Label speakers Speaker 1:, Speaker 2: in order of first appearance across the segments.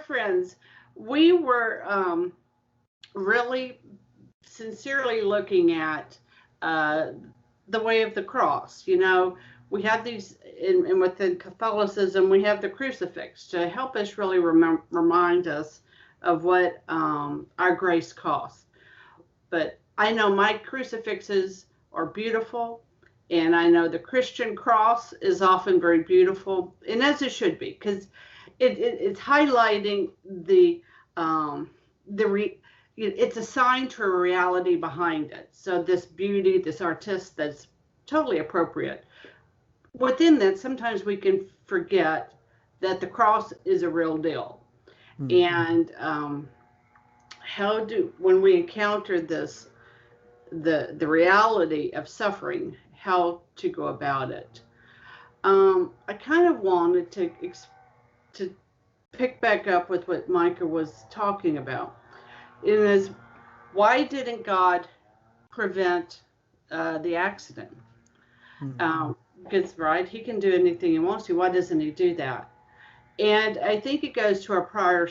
Speaker 1: friends, we were really sincerely looking at uh, the way of the cross. We have these, and within Catholicism, we have the crucifix to help us really remind us of what our grace costs. But I know my crucifixes are beautiful, and I know the Christian cross is often very beautiful, and as it should be, because it's highlighting um, the it's a sign to a reality behind it. So this beauty, this artist, that's totally appropriate. Within that, sometimes we can forget that the cross is a real deal, and how do when we encounter this the reality of suffering, how to go about it. I kind of wanted to pick back up with what Micah was talking about. It is, why didn't God prevent the accident? Because right, He can do anything He wants to. Why doesn't He do that? And I think it goes to our prior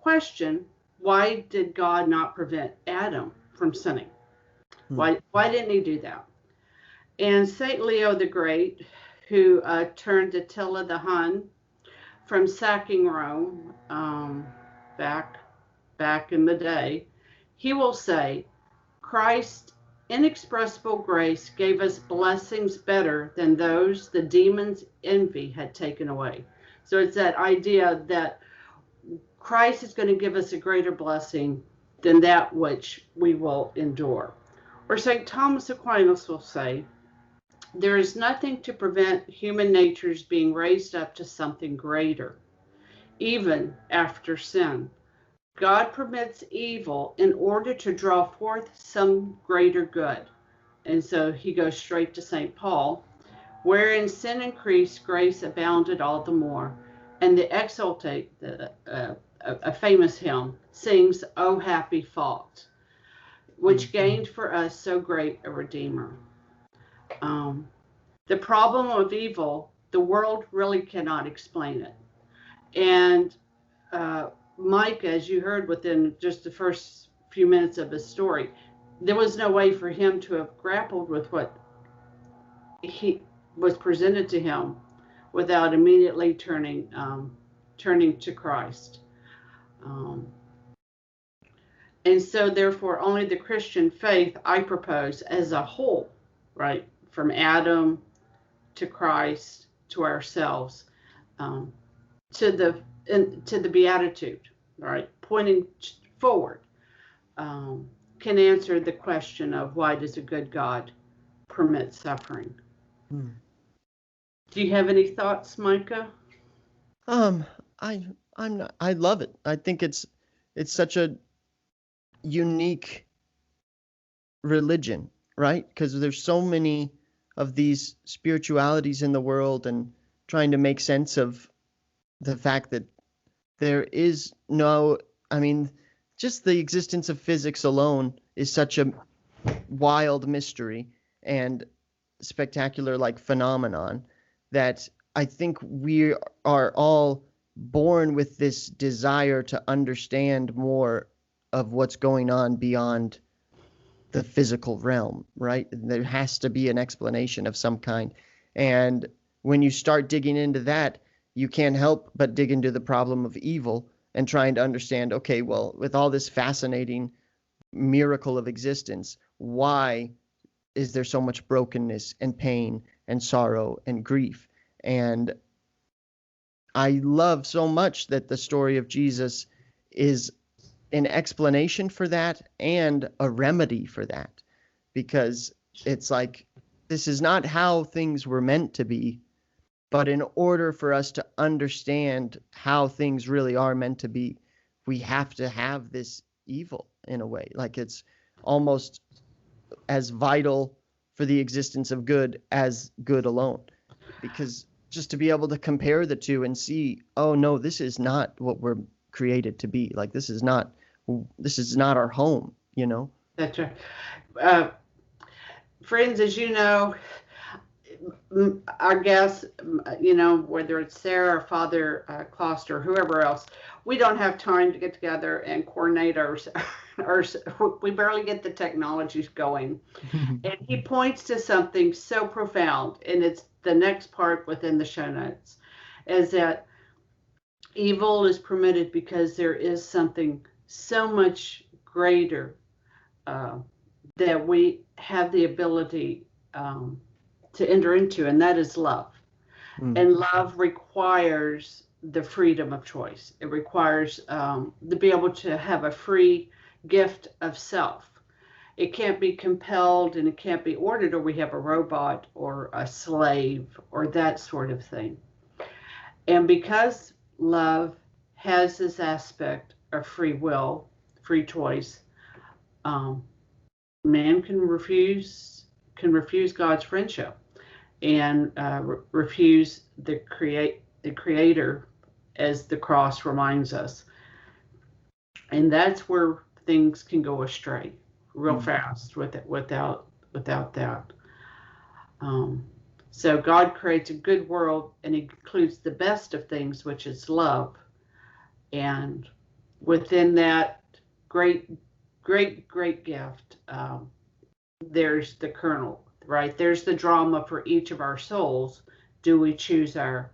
Speaker 1: question: why did God not prevent Adam from sinning? Why didn't He do that? And Saint Leo the Great, who turned Attila the Hun from sacking Rome back in the day, he will say, Christ's inexpressible grace gave us blessings better than those the demon's envy had taken away. So it's that idea that Christ is going to give us a greater blessing than that which we will endure. Or St. Thomas Aquinas will say, there is nothing to prevent human natures being raised up to something greater, even after sin. God permits evil in order to draw forth some greater good. And so he goes straight to St. Paul, wherein sin increased, grace abounded all the more. And the exultate, a famous hymn, sings, O happy fault, which gained for us so great a Redeemer. The problem of evil, the world really cannot explain it. And Micah, as you heard within just the first few minutes of his story, there was no way for him to have grappled with what he was presented to him without immediately turning to Christ. And so therefore only the Christian faith, I propose, as a whole, right, from Adam to Christ to ourselves, to the Beatitude, right, pointing forward, can answer the question of why does a good God permit suffering? Do you have any thoughts, Micah?
Speaker 2: I love it. I think it's such a unique religion, right? Because there's so many of these spiritualities in the world, and trying to make sense of the fact that there is no, I mean, just the existence of physics alone is such a wild mystery and spectacular like phenomenon that I think we are all born with this desire to understand more of what's going on beyond the physical realm, right? There has to be an explanation of some kind. And when you start digging into that, you can't help but dig into the problem of evil and trying to understand, okay, well, with all this fascinating miracle of existence, why is there so much brokenness and pain and sorrow and grief? And I love so much that the story of Jesus is an explanation for that and a remedy for that, because it's like, this is not how things were meant to be, but in order for us to understand how things really are meant to be, we have to have this evil in a way. Like, it's almost as vital for the existence of good as good alone, because just to be able to compare the two and see, oh no, this is not what we're created to be. Like, this is not our home, you know?
Speaker 1: That's right. Friends, as you know, our guests, whether it's Sarah or Father Kloster, whoever else, we don't have time to get together and coordinate we barely get the technologies going. And he points to something so profound, and it's the next part within the show notes, is that evil is permitted because there is something so much greater that we have the ability to enter into, and that is love. And love requires the freedom of choice. It requires to be able to have a free gift of self. It can't be compelled and it can't be ordered, or we have a robot or a slave or that sort of thing. And because love has this aspect of free will, free choice, man can refuse God's friendship and refuse the creator, as the cross reminds us. And that's where things can go astray real fast without that. So God creates a good world, and He includes the best of things, which is love. And within that great gift, there's the kernel, right? There's the drama for each of our souls. Do we choose our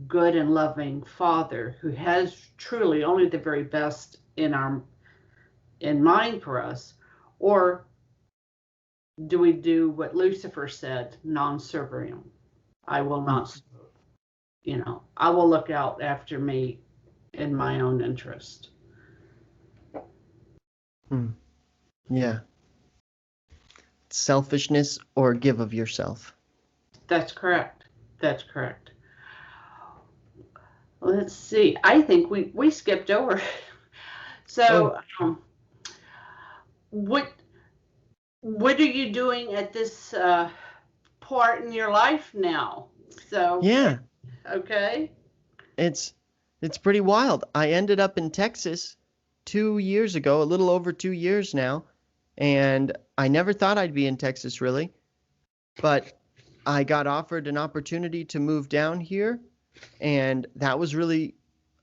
Speaker 1: good and loving Father, who has truly only the very best in mind for us, or do we do what Lucifer said, non serviam? I will not, I will look out after me in my own interest.
Speaker 2: Yeah. Selfishness or give of yourself.
Speaker 1: That's correct. Let's see. I think we skipped over. So, what are you doing at this part in your life now? So
Speaker 2: yeah,
Speaker 1: okay.
Speaker 2: It's pretty wild. I ended up in Texas 2 years ago, a little over 2 years now, and I never thought I'd be in Texas really, but I got offered an opportunity to move down here, and that was really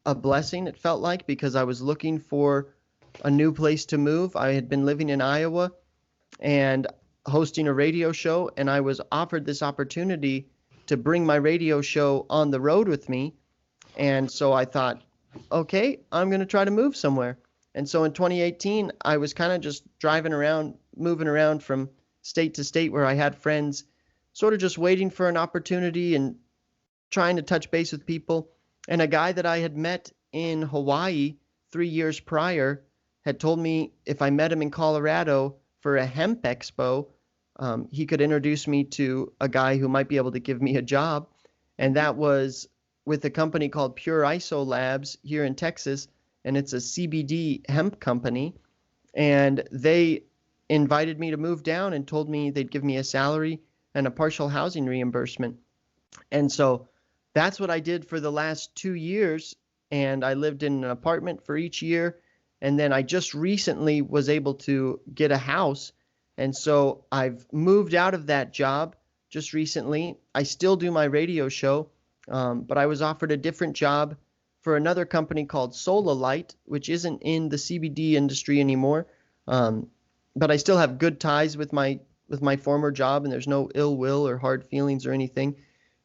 Speaker 2: a blessing, it felt like, because I was looking for a new place to move. I had been living in Iowa and hosting a radio show, and I was offered this opportunity to bring my radio show on the road with me. And so I thought, okay, I'm going to try to move somewhere. And so in 2018, I was kind of just driving around, moving around from state to state where I had friends, sort of just waiting for an opportunity and trying to touch base with people. And a guy that I had met in Hawaii 3 years prior had told me if I met him in Colorado for a hemp expo, he could introduce me to a guy who might be able to give me a job. And that was with a company called Pure ISO Labs here in Texas, and it's a CBD hemp company. And they invited me to move down and told me they'd give me a salary and a partial housing reimbursement. And so that's what I did for the last 2 years. And I lived in an apartment for each year. And then I just recently was able to get a house. And so I've moved out of that job just recently. I still do my radio show, but I was offered a different job for another company called Solalite, which isn't in the CBD industry anymore. But I still have good ties with my former job, and there's no ill will or hard feelings or anything.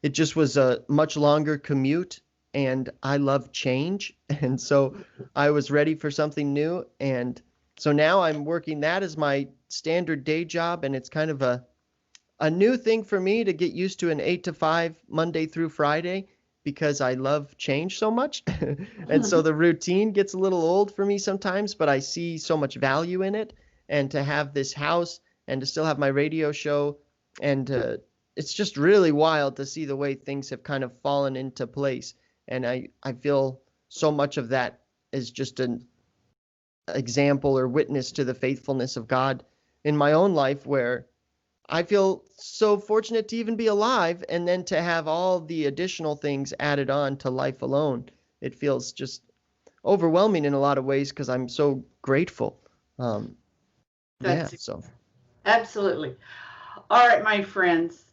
Speaker 2: It just was a much longer commute, and I love change. And so I was ready for something new. And so now I'm working that as my standard day job, and it's kind of a new thing for me to get used to an 8 to 5 Monday through Friday, because I love change so much. And so the routine gets a little old for me sometimes, but I see so much value in it. And to have this house and to still have my radio show, and it's just really wild to see the way things have kind of fallen into place. And I feel so much of that is just an example or witness to the faithfulness of God in my own life, where I feel so fortunate to even be alive, and then to have all the additional things added on to life alone. It feels just overwhelming in a lot of ways because I'm so grateful. So
Speaker 1: Absolutely. All right, my friends.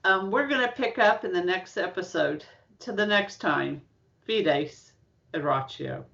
Speaker 1: We're going to pick up in the next episode. Till the next time, Fides et Ratio.